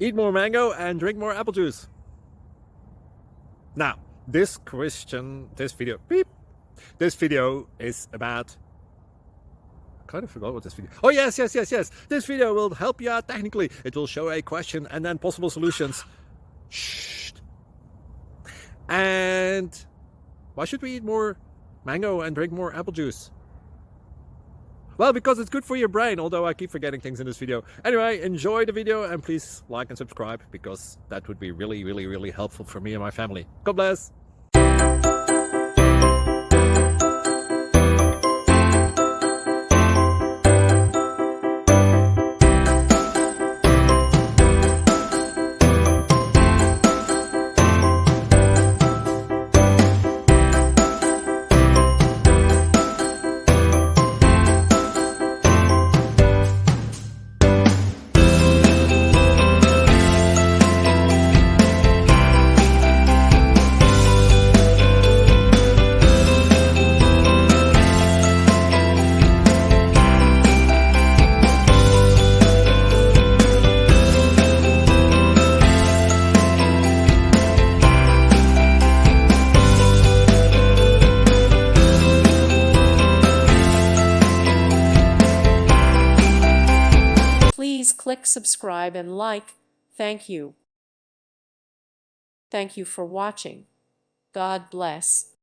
Eat more mango and drink more apple juice. Now, this video is about... I kind of forgot what this video... Oh, yes. This video will help you out technically. It will show a question and then possible solutions. Shh. And why should we eat more mango and drink more apple juice? Well, because it's good for your brain, although I keep forgetting things in this video. Anyway, enjoy the video and please like and subscribe, because that would be really helpful for me and my family. God bless! Please click subscribe and like. Thank you. Thank you for watching. God bless.